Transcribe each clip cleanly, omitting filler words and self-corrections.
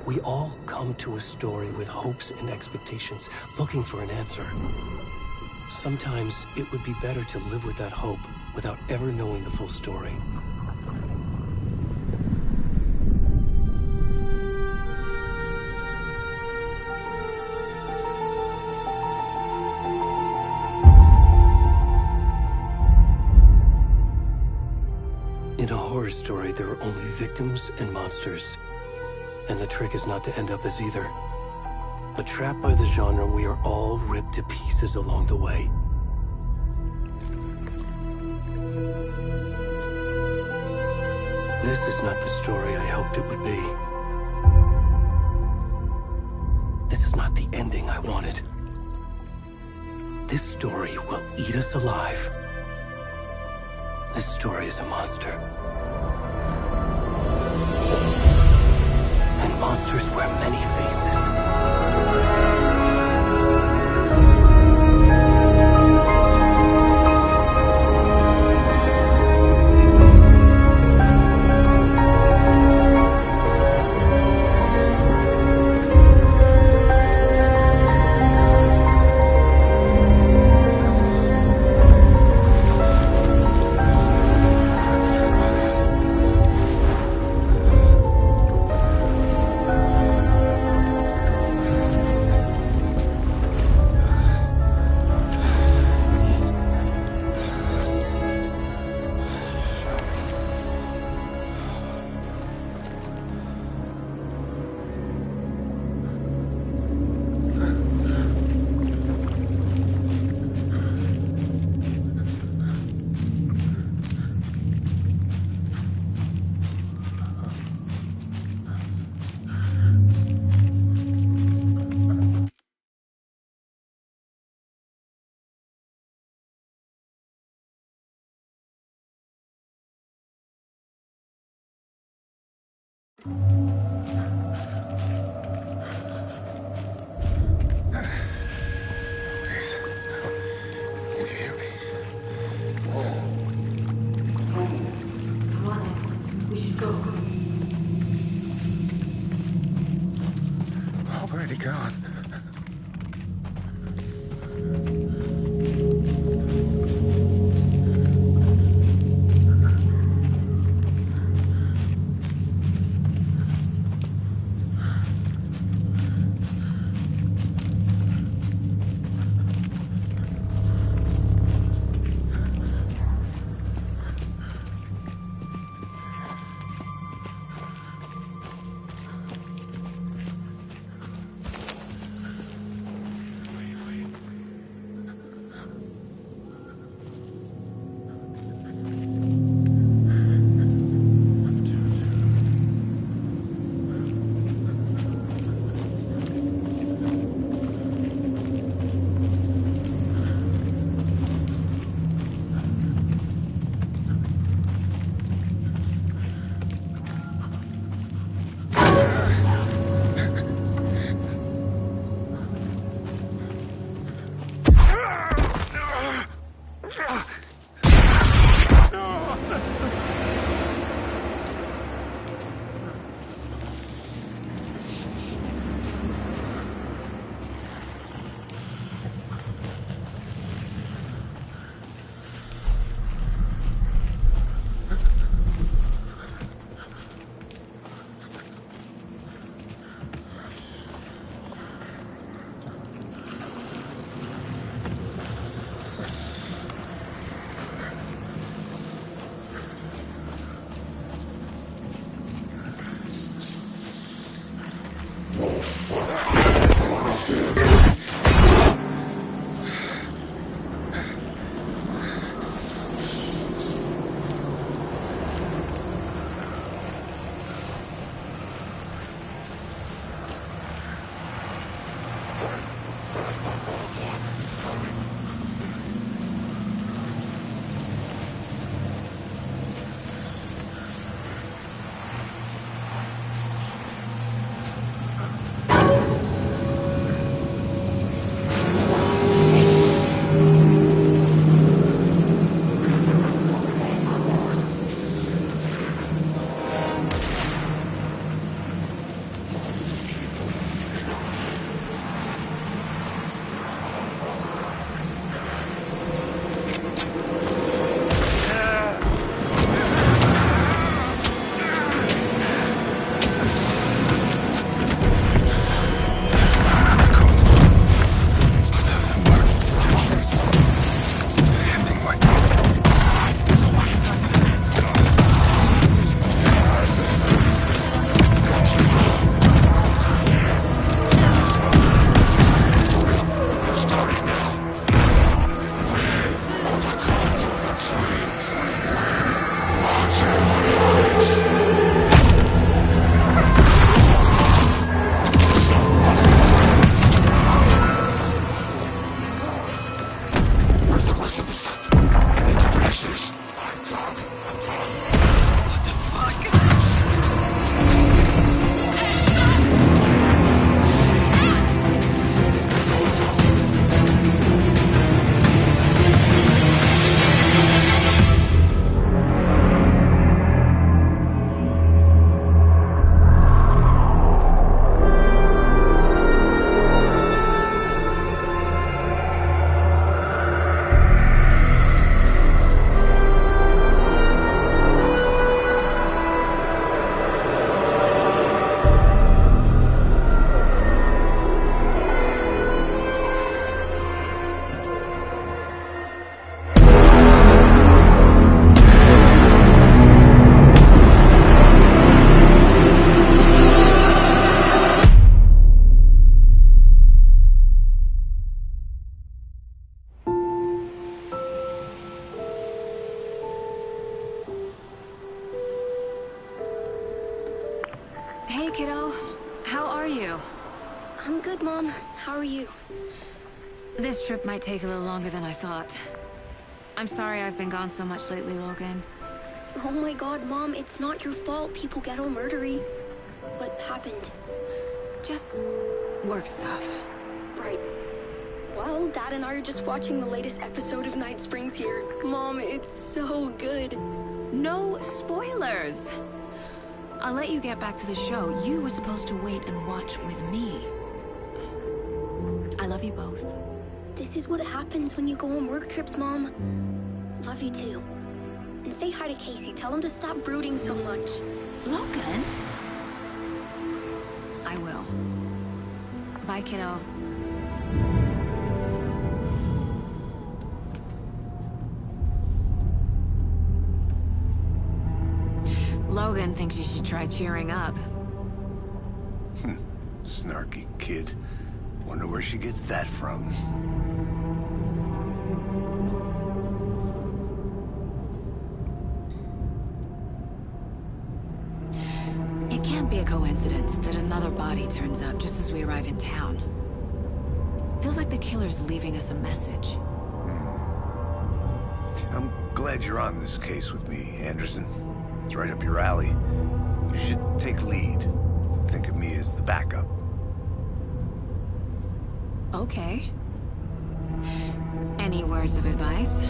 We all come to a story with hopes and expectations, looking for an answer. Sometimes it would be better to live with that hope without ever knowing the full story. In a horror story, there are only victims and monsters. And the trick is not to end up as either. But trapped by the genre, we are all ripped to pieces along the way. This is not the story I hoped it would be. This is not the ending I wanted. This story will eat us alive. This story is a monster. And monsters wear many faces. Hey, kiddo. How are you? I'm good, Mom. How are you? This trip might take a little longer than I thought. I'm sorry I've been gone so much lately, Logan. Oh my god, Mom, it's not your fault people get all murdery. What happened? Just work stuff. Right. Well, Dad and I are just watching the latest episode of Night Springs here. Mom, it's so good. No spoilers! I'll let you get back to the show. You were supposed to wait and watch with me. I love you both. This is what happens when you go on work trips, Mom. Love you too. And say hi to Casey. Tell him to stop brooding so much. Logan? I will. Bye, kiddo. Logan thinks you should try cheering up. Snarky kid. Wonder where she gets that from. It can't be a coincidence that another body turns up just as we arrive in town. Feels like the killer's leaving us a message. I'm glad you're on this case with me, Anderson. It's right up your alley. You should take lead. Think of me as the backup. Okay. Any words of advice?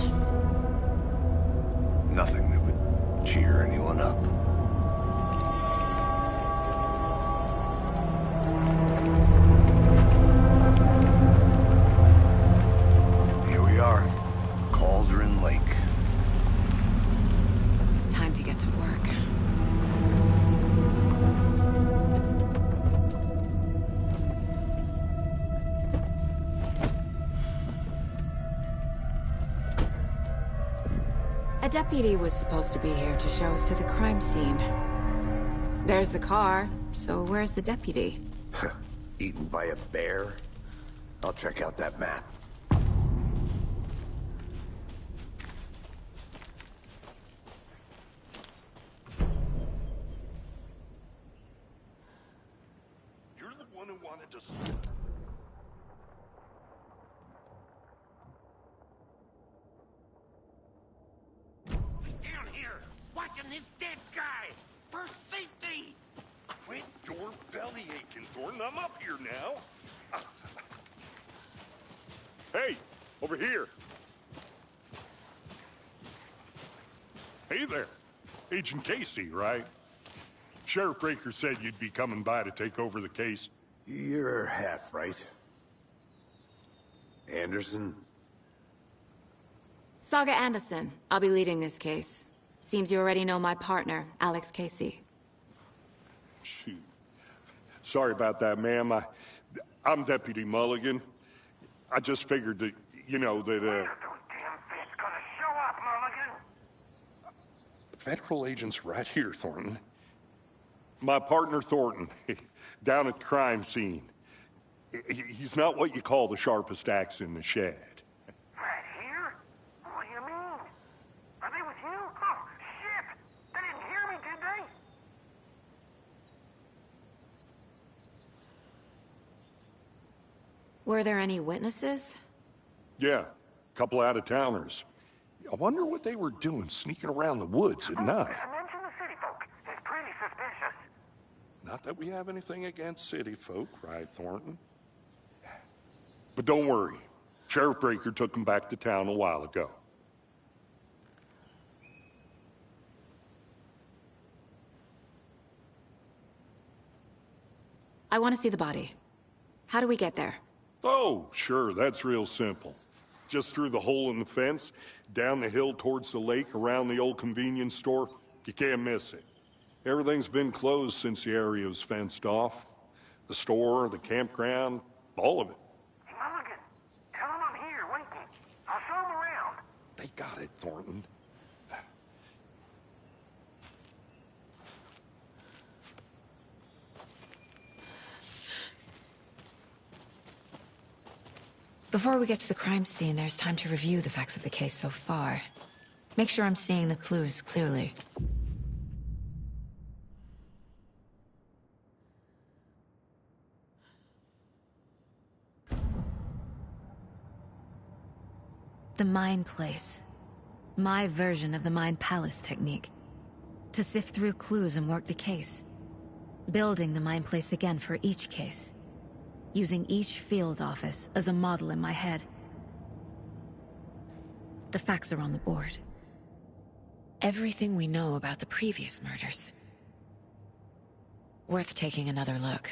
Nothing that would cheer anyone up. Here we are. Cauldron Lake. Time to get to work. A deputy was supposed to be here to show us to the crime scene. There's the car, so where's the deputy? Eaten by a bear? I'll check out that map. You're the one who wanted to... Down here, watching this dead guy, for safety. Quit your belly aching, Thornton. I'm up here now. Hey, over here. Hey there. Agent Casey, right? Sheriff Breaker said you'd be coming by to take over the case. You're half right. Anderson? Saga Anderson. I'll be leading this case. Seems you already know my partner, Alex Casey. Shoot. Sorry about that, ma'am. I'm Deputy Mulligan. I just figured that, you know, that, When are those damn fish gonna show up, Mulligan? Federal agent's right here, Thornton. My partner, Thornton, down at the crime scene. He's not what you call the sharpest axe in the shed. Right here? What do you mean? Are they with you? Oh, shit! They didn't hear me, did they? Were there any witnesses? Yeah, a couple out-of-towners. I wonder what they were doing sneaking around the woods at night. Mention the city folk. It's pretty suspicious. Not that we have anything against city folk, right, Thornton? But don't worry. Sheriff Breaker took them back to town a while ago. I want to see the body. How do we get there? Oh, sure, that's real simple. Just through the hole in the fence, down the hill towards the lake, around the old convenience store. You can't miss it. Everything's been closed since the area was fenced off. The store, the campground, all of it. Hey, Mulligan, tell them I'm here, waiting. I'll show them around. They got it, Thornton. Before we get to the crime scene, there's time to review the facts of the case so far. Make sure I'm seeing the clues clearly. The Mind Place. My version of the Mind Palace technique. To sift through clues and work the case. Building the Mind Place again for each case. Using each field office as a model in my head. The facts are on the board. Everything we know about the previous murders. Worth taking another look.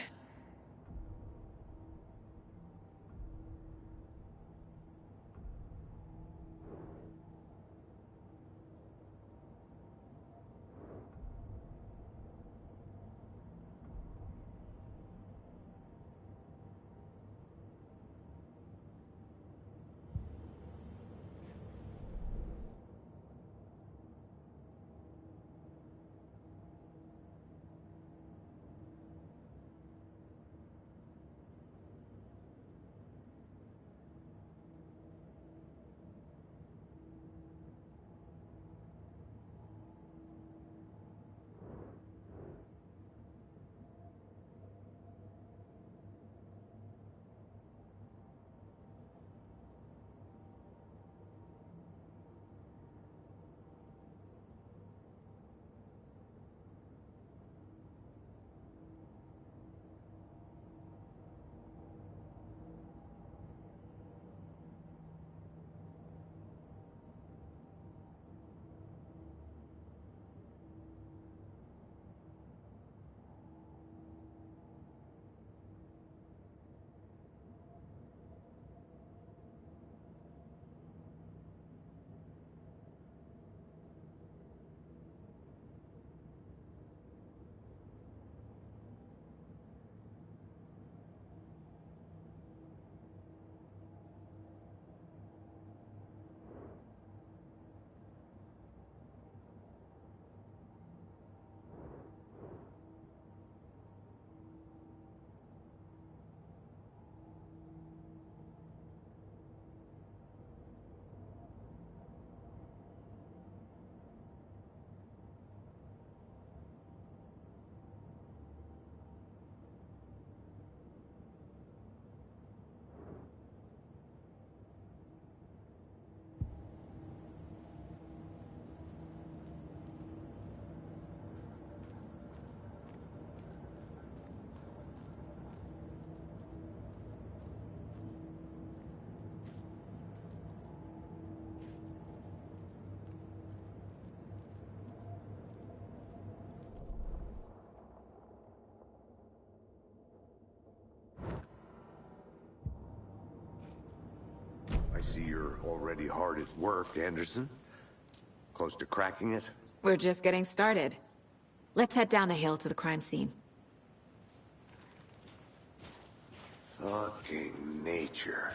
I see you're already hard at work, Anderson. Close to cracking it? We're just getting started. Let's head down the hill to the crime scene. Fucking nature.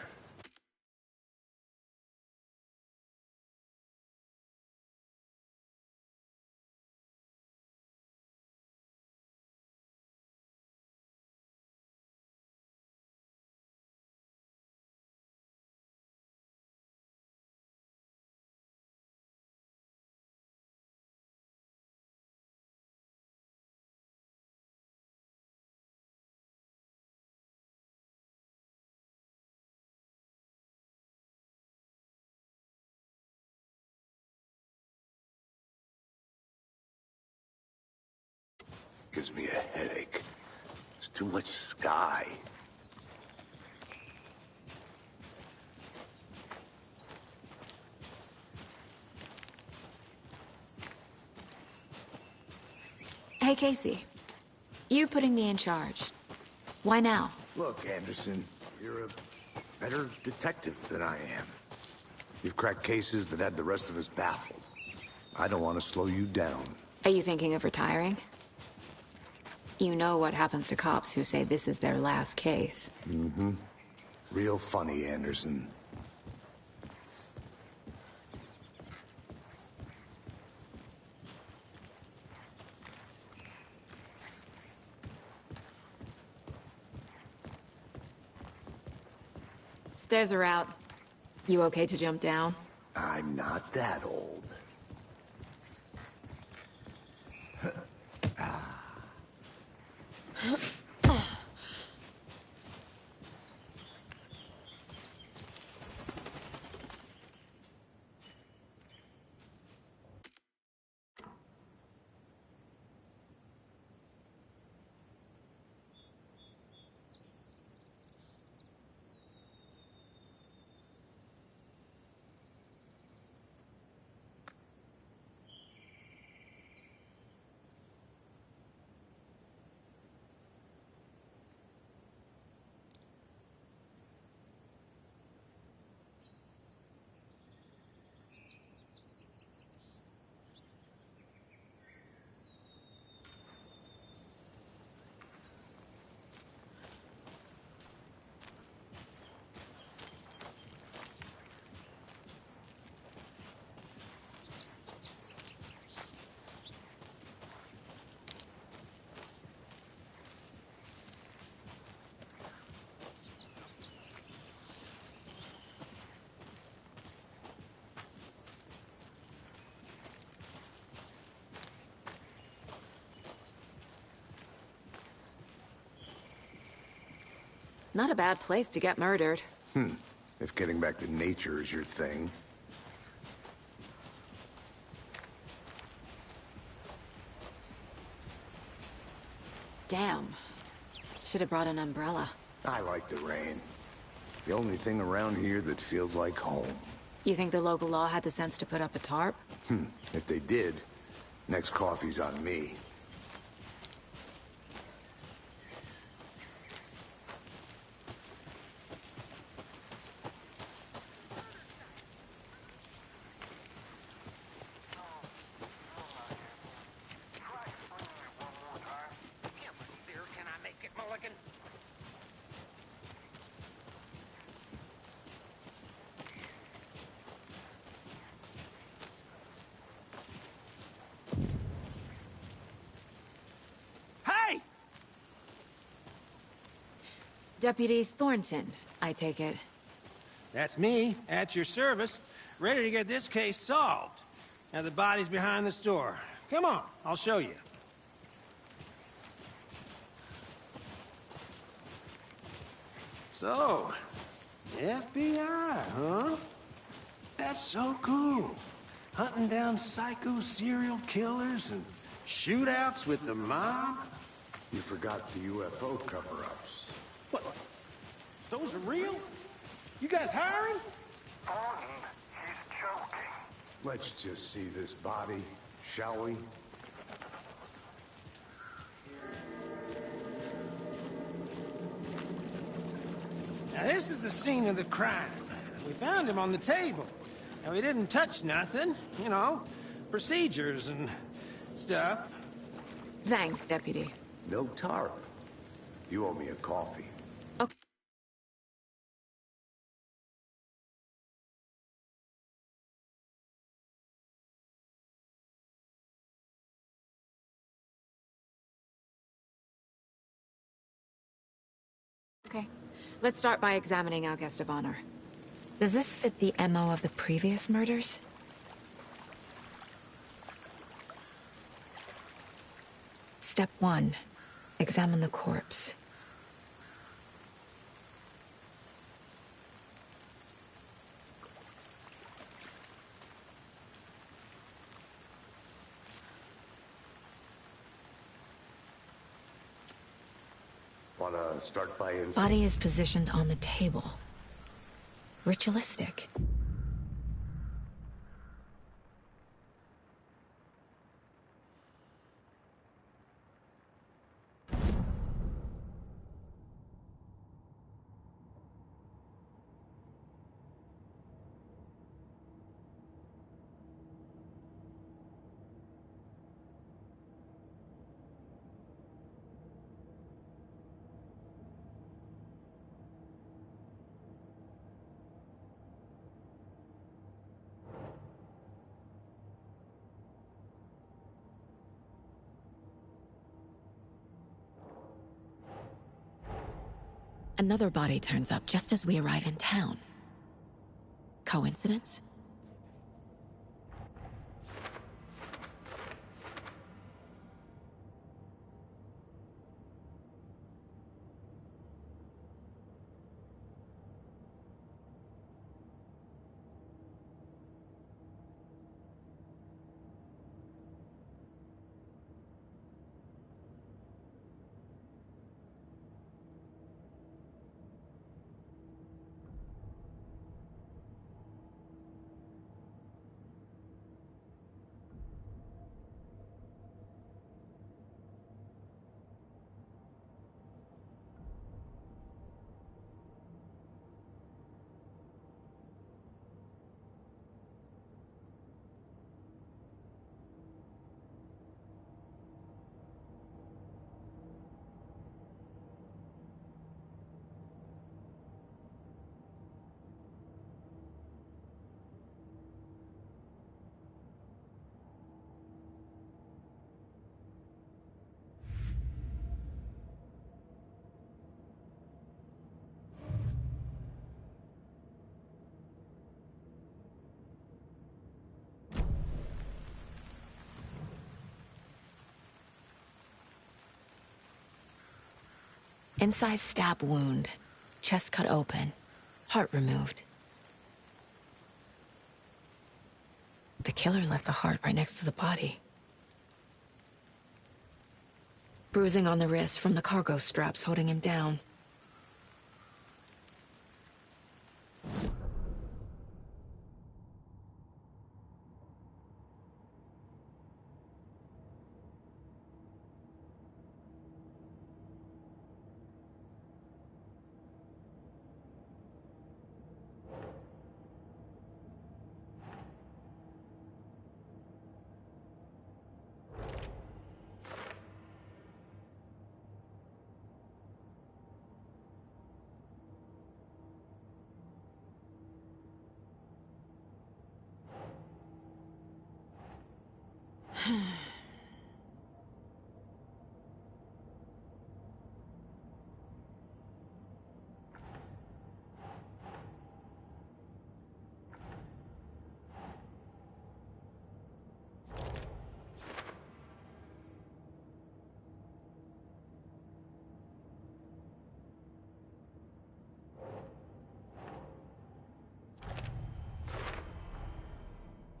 Gives me a headache. There's too much sky. Hey, Casey. You putting me in charge. Why now? Look, Anderson, you're a better detective than I am. You've cracked cases that had the rest of us baffled. I don't want to slow you down. Are you thinking of retiring? You know what happens to cops who say this is their last case. Mm-hmm. Real funny, Anderson. Stairs are out. You okay to jump down? I'm not that old. Not a bad place to get murdered. If getting back to nature is your thing. Damn. Should have brought an umbrella. I like the rain. The only thing around here that feels like home. You think the local law had the sense to put up a tarp? If they did, next coffee's on me. Can I make it, Mulligan? Hey! Deputy Thornton, I take it. That's me, at your service, ready to get this case solved. Now the body's behind the store. Come on, I'll show you. So, FBI, huh? That's so cool. Hunting down psycho serial killers and shootouts with the mob. You forgot the UFO cover-ups. What? Those are real? You guys hiring? Thornton, he's joking. Let's just see this body, shall we? Now this is the scene of the crime. We found him on the table. Now we didn't touch nothing, you know, procedures and stuff. Thanks, Deputy. No tarp. You owe me a coffee. Okay. Okay. Let's start by examining our guest of honor. Does this fit the MO of the previous murders? Step 1. Examine the corpse. Wanna start by Body is positioned on the table. Ritualistic. Another body turns up just as we arrive in town. Coincidence? Incised stab wound. Chest cut open, heart removed. The killer left the heart right next to the body. Bruising on the wrist from the cargo straps holding him down.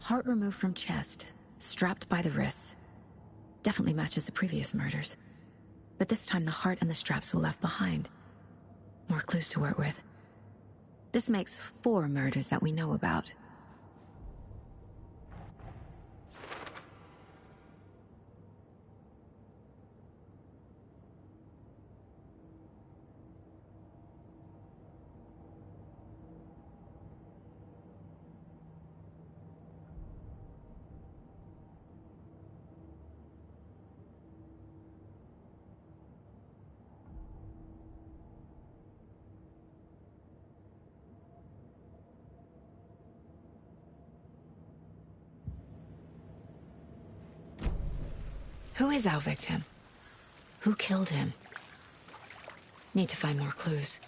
Heart removed from chest, strapped by the wrists. Definitely matches the previous murders. But this time the heart and the straps were left behind. More clues to work with. This makes 4 murders that we know about. Who is our victim? Who killed him? Need to find more clues.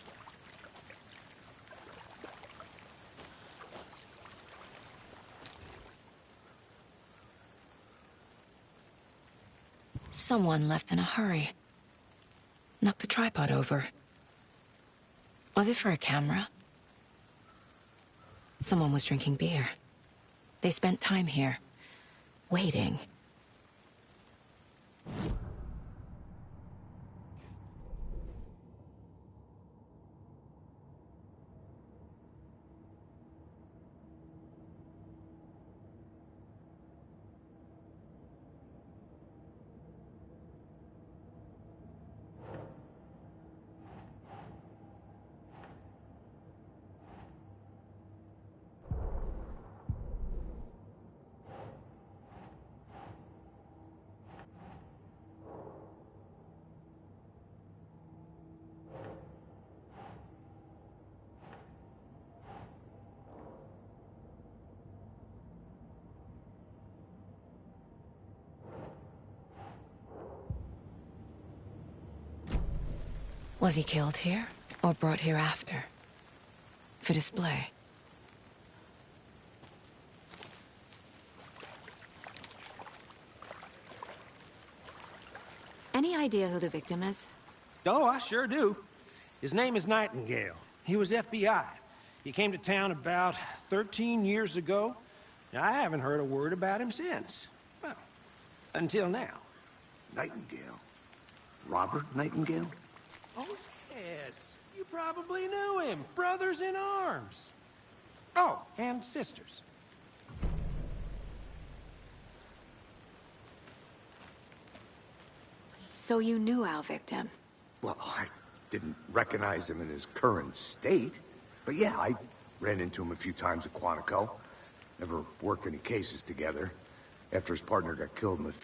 Someone left in a hurry. Knocked the tripod over. Was it for a camera? Someone was drinking beer. They spent time here, waiting. Was he killed here, or brought here after? For display? Any idea who the victim is? Oh, I sure do. His name is Nightingale. He was FBI. He came to town about 13 years ago. I haven't heard a word about him since. Well, until now. Nightingale? Robert Nightingale? Oh, yes. You probably knew him. Brothers in arms. Oh, and sisters. So you knew our victim? Well, I didn't recognize him in his current state. But yeah, I ran into him a few times at Quantico. Never worked any cases together. After his partner got killed in the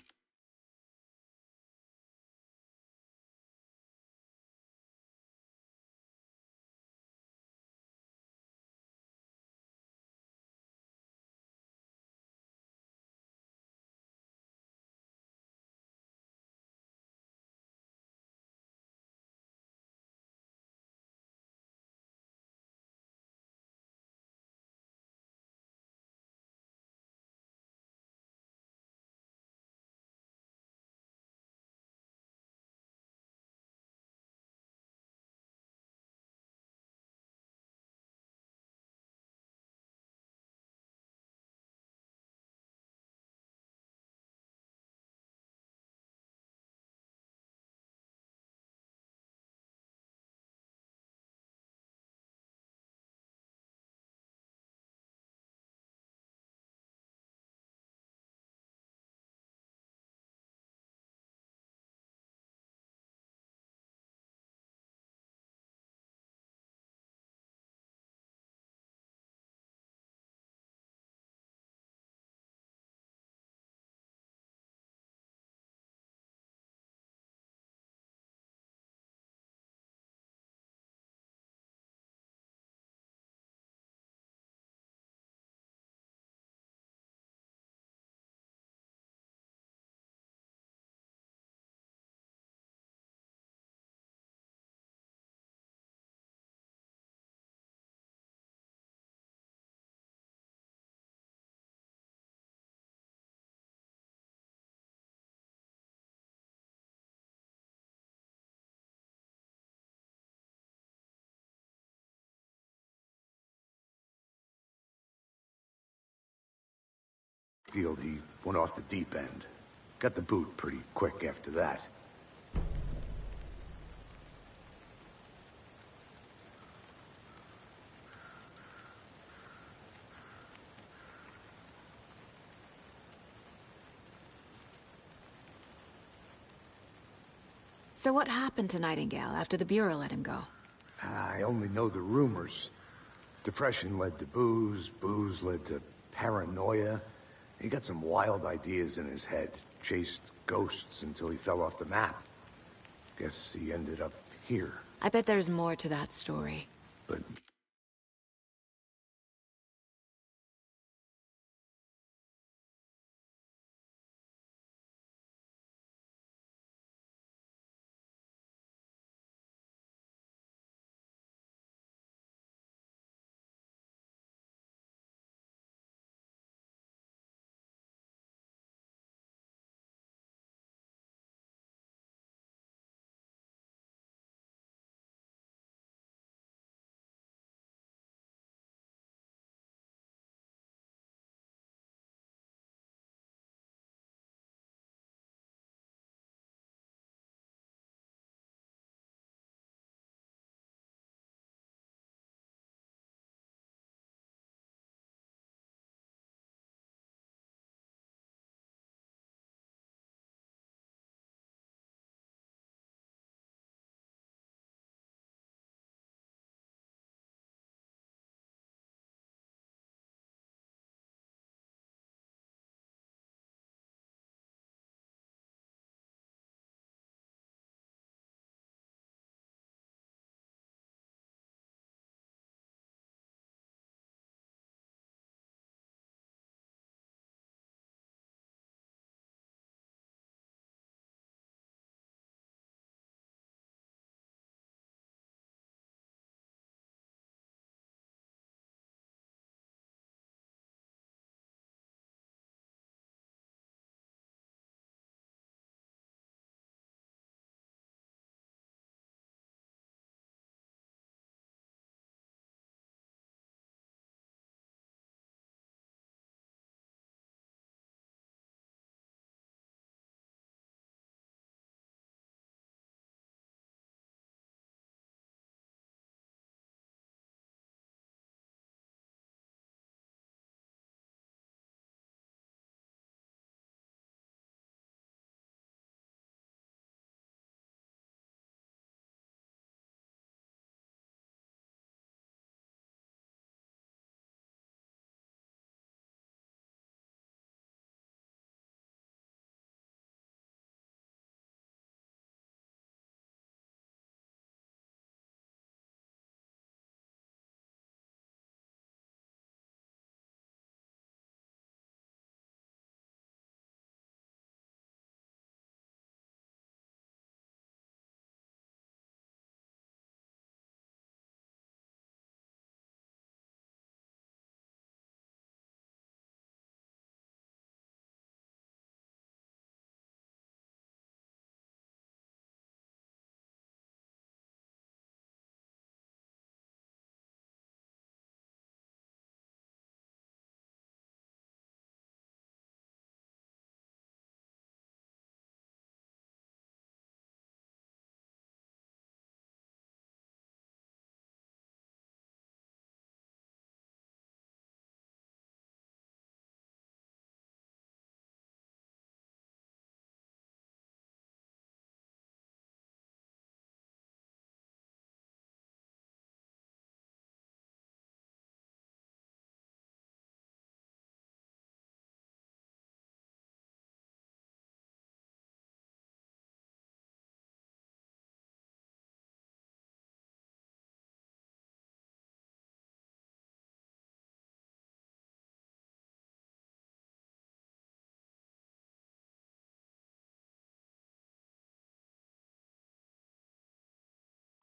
field, he went off the deep end. Got the boot pretty quick after that. So what happened to Nightingale after the Bureau let him go? I only know the rumors. Depression led to booze, booze led to paranoia. He got some wild ideas in his head, chased ghosts until he fell off the map. Guess he ended up here. I bet there's more to that story. But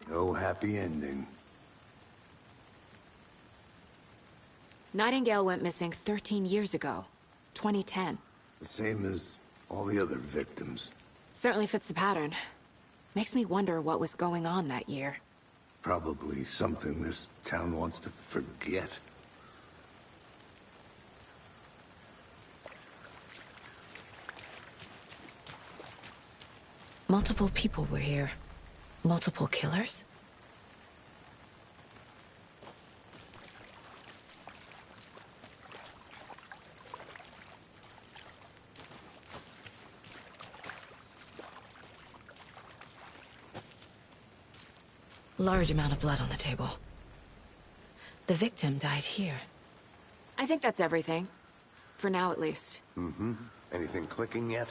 no happy ending. Nightingale went missing 13 years ago, 2010. The same as all the other victims. Certainly fits the pattern. Makes me wonder what was going on that year. Probably something this town wants to forget. Multiple people were here. Multiple killers? Large amount of blood on the table. The victim died here. I think that's everything. For now, at least. Mm-hmm. Anything clicking yet?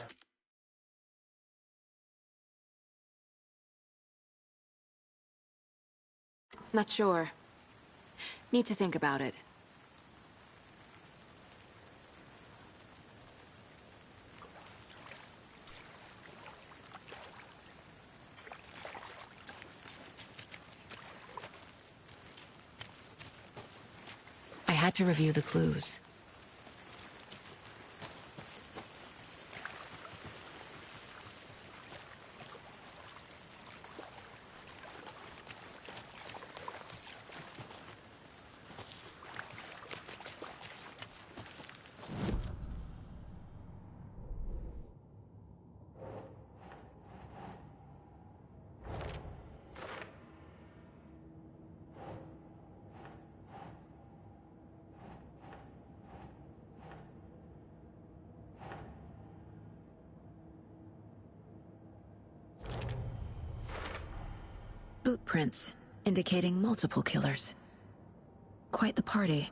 Not sure. Need to think about it. I had to review the clues. Boot prints, indicating multiple killers. Quite the party.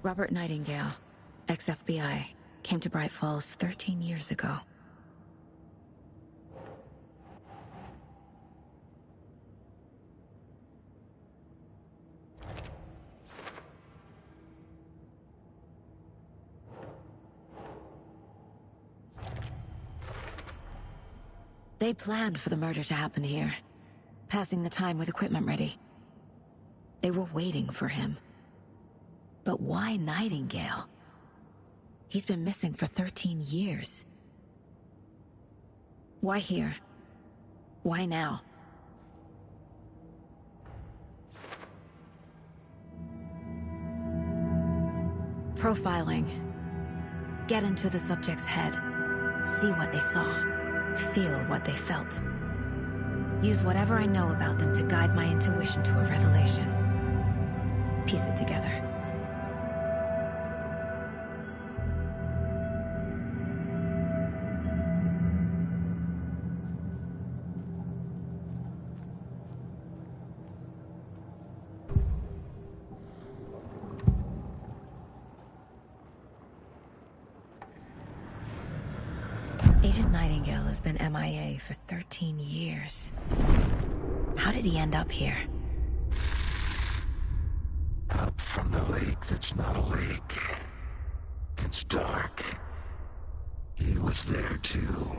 Robert Nightingale, ex-FBI, came to Bright Falls 13 years ago. They planned for the murder to happen here, passing the time with equipment ready. They were waiting for him. But why Nightingale? He's been missing for 13 years. Why here? Why now? Profiling. Get into the subject's head. See what they saw. Feel what they felt. Use whatever I know about them to guide my intuition to a revelation. Piece it together. Agent Nightingale has been MIA for 13 years. How did he end up here? Up from the lake that's not a lake. It's dark. He was there too.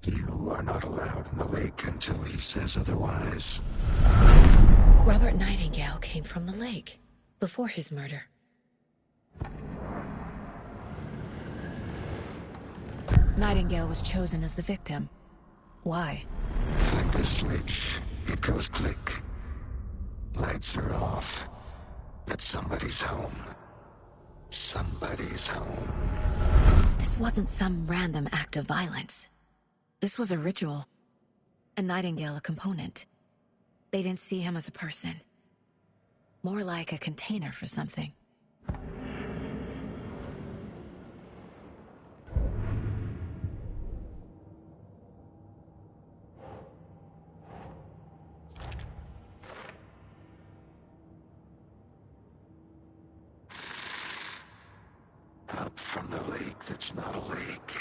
You are not allowed in the lake until he says otherwise. Robert Nightingale came from the lake, before his murder. Nightingale was chosen as the victim. Why? Flick the switch, it goes click. Lights are off, but somebody's home. Somebody's home. This wasn't some random act of violence. This was a ritual. And Nightingale a component. They didn't see him as a person. More like a container for something. Up from the lake that's not a lake.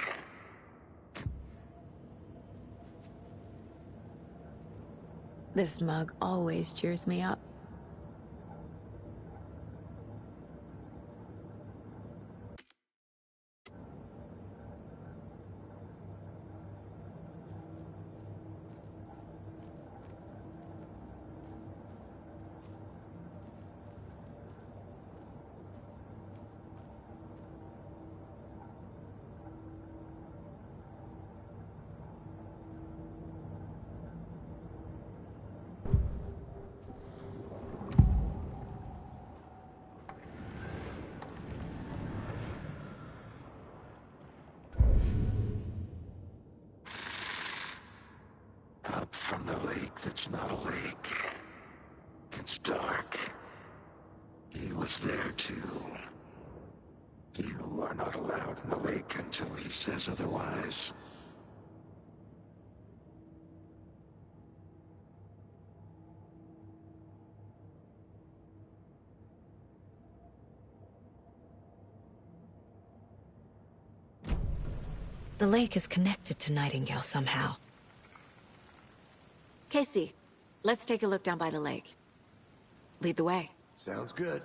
This mug always cheers me up. from the lake that's not a lake. It's dark. He was there too. You are not allowed in the lake until he says otherwise. The lake is connected to Nightingale somehow. Casey, let's take a look down by the lake. Lead the way. Sounds good.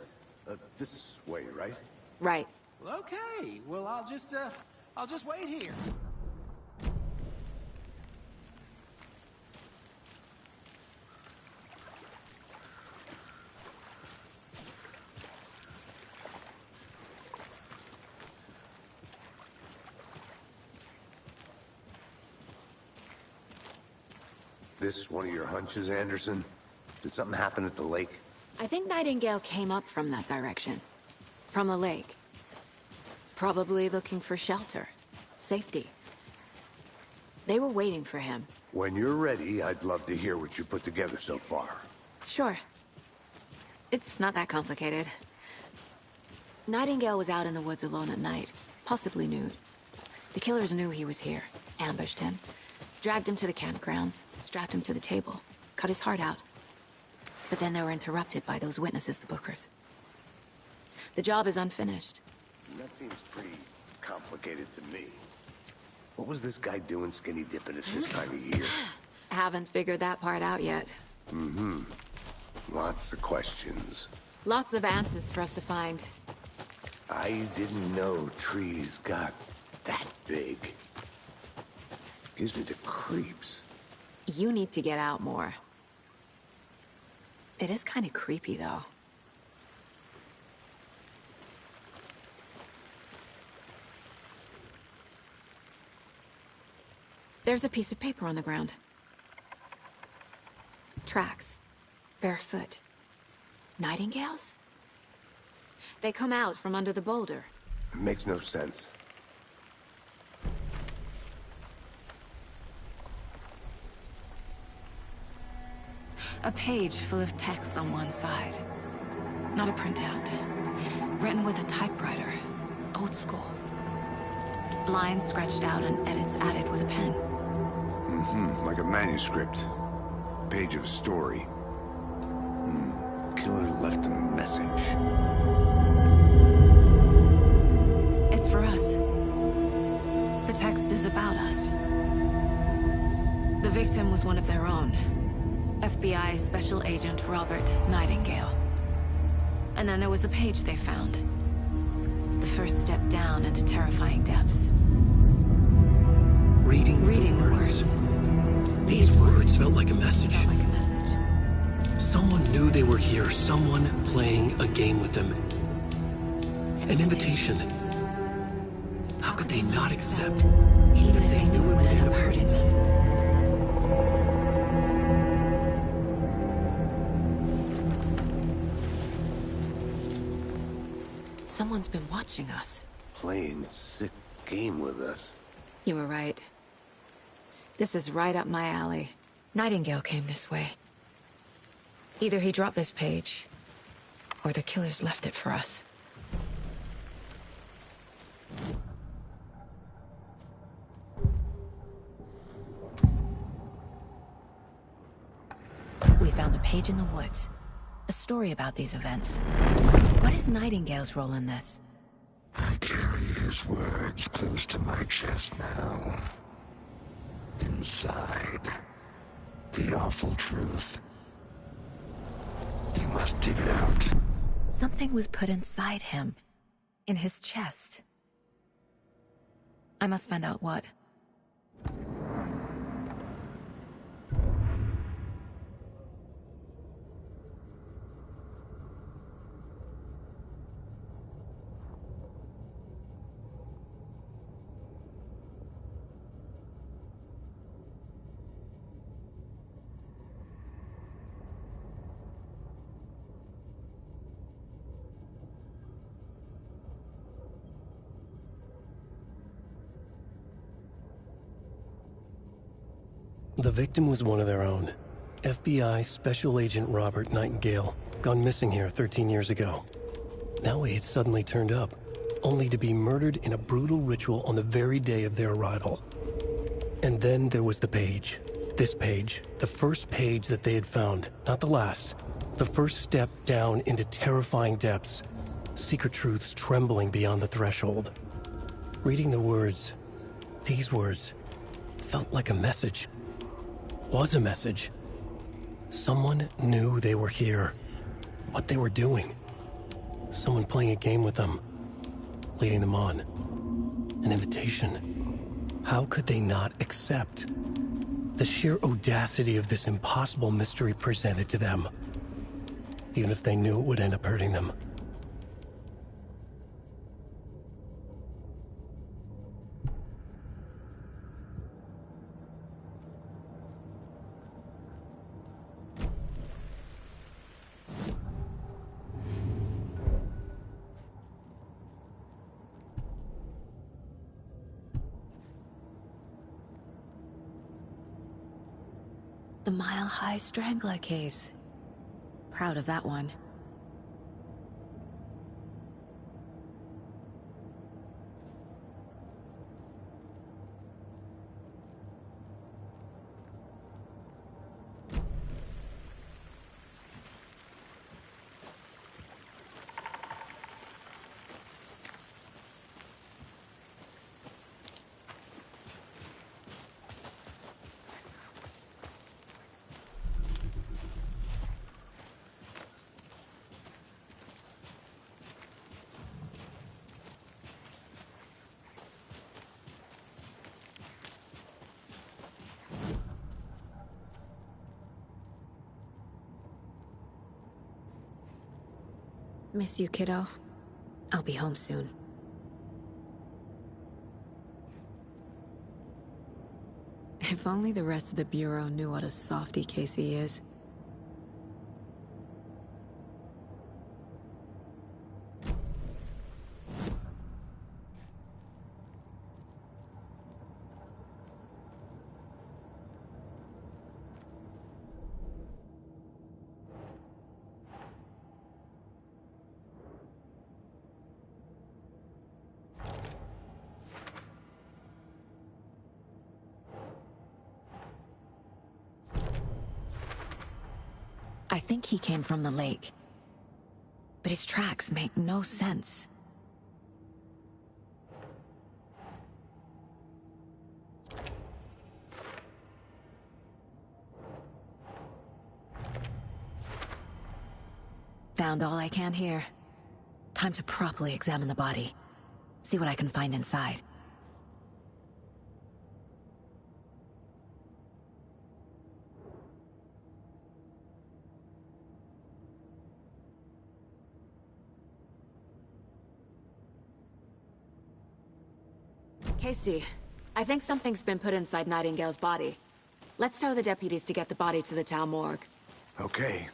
This way, right? Right. Well, okay. Well, I'll just wait here. This one of your hunches, Anderson? Did something happen at the lake? I think Nightingale came up from that direction. From the lake. Probably looking for shelter. Safety. They were waiting for him. When you're ready, I'd love to hear what you put together so far. Sure. It's not that complicated. Nightingale was out in the woods alone at night, possibly nude. The killers knew he was here, ambushed him, dragged him to the campgrounds, strapped him to the table, cut his heart out. But then they were interrupted by those witnesses, the Bookers. The job is unfinished. That seems pretty complicated to me. What was this guy doing skinny dipping at this time of year? Haven't figured that part out yet. Mm-hmm. Lots of questions. Lots of answers for us to find. I didn't know trees got that big. Gives me the creeps. You need to get out more. It is kind of creepy, though. There's a piece of paper on the ground. Tracks. Barefoot. Nightingales? They come out from under the boulder. It makes no sense. A page full of text on one side. Not a printout. Written with a typewriter. Old school. Lines scratched out and edits added with a pen. Mm-hmm. Like a manuscript. Page of story. Killer left a message. It's for us. The text is about us. The victim was one of their own. FBI Special Agent Robert Nightingale. And then there was the page they found. The first step down into terrifying depths. Reading the words. These words felt like a message. Someone knew they were here, someone playing a game with them. An invitation. How could they not accept, even if they knew it would end up hurting them? Someone's been watching us. Playing a sick game with us. You were right. This is right up my alley. Nightingale came this way. Either he dropped this page, or the killers left it for us. We found a page in the woods. A story about these events. What is Nightingale's role in this? I carry his words close to my chest now. Inside, the awful truth. You must dig it out. Something was put inside him. In his chest. I must find out what. The victim was one of their own. FBI Special Agent Robert Nightingale, gone missing here 13 years ago. Now he had suddenly turned up, only to be murdered in a brutal ritual on the very day of their arrival. And then there was the page. This page, the first page that they had found, not the last. The first step down into terrifying depths. Secret truths trembling beyond the threshold. Reading the words, these words, felt like a message. Was a message. Someone knew they were here. What they were doing. Someone playing a game with them. Leading them on. An invitation. How could they not accept? The sheer audacity of this impossible mystery presented to them. Even if they knew it would end up hurting them. The Mile High Strangler case. Proud of that one. Miss you, kiddo. I'll be home soon. If only the rest of the Bureau knew what a softy Casey is. I think he came from the lake. But his tracks make no sense. Found all I can here. Time to properly examine the body. See what I can find inside. Casey, I think something's been put inside Nightingale's body. Let's tell the deputies to get the body to the town morgue. Okay.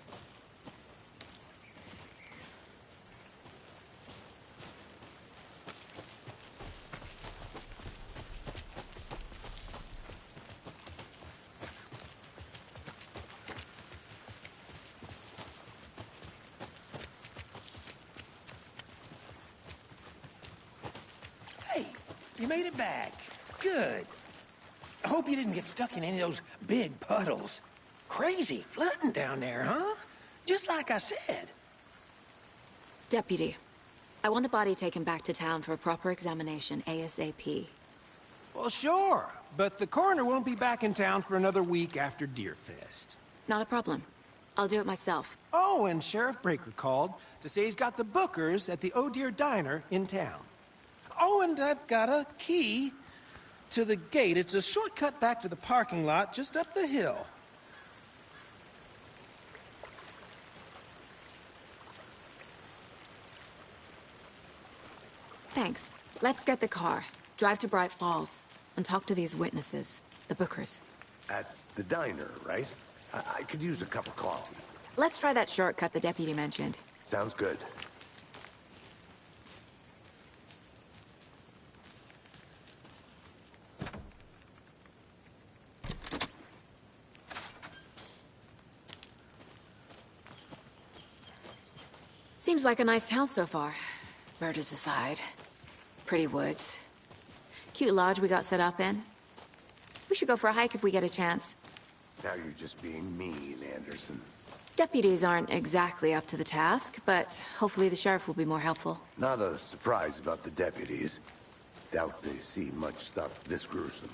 Hey, you made it back. Good. I hope you didn't get stuck in any of those big puddles. Crazy flooding down there, huh? Just like I said. Deputy, I want the body taken back to town for a proper examination ASAP. Well, sure, but the coroner won't be back in town for another week after Deerfest. Not a problem. I'll do it myself. Oh, and Sheriff Breaker called to say he's got the bookers at the Oh Dear Diner in town. Oh, and I've got a key to the gate. It's a shortcut back to the parking lot just up the hill. Thanks. Let's get the car, drive to Bright Falls, and talk to these witnesses, the bookers. At the diner, right? I could use a cup of coffee. Let's try that shortcut the deputy mentioned. Sounds good. like a nice town so far. Murders aside. Pretty woods. Cute lodge we got set up in. We should go for a hike if we get a chance. Now you're just being mean, Anderson. Deputies aren't exactly up to the task, but hopefully the sheriff will be more helpful. Not a surprise about the deputies. Doubt they see much stuff this gruesome.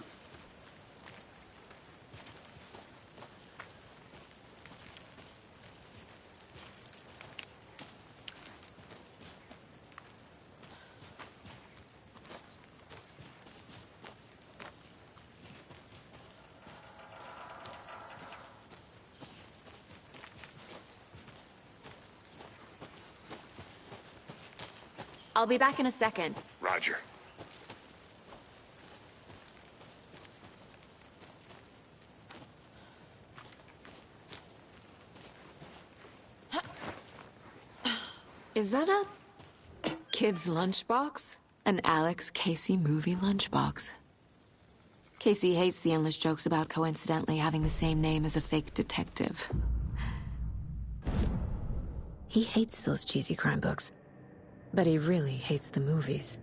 I'll be back in a second. Roger. Is that a kid's lunchbox? An Alex Casey movie lunchbox. Casey hates the endless jokes about coincidentally having the same name as a fake detective. He hates those cheesy crime books, but he really hates the movies.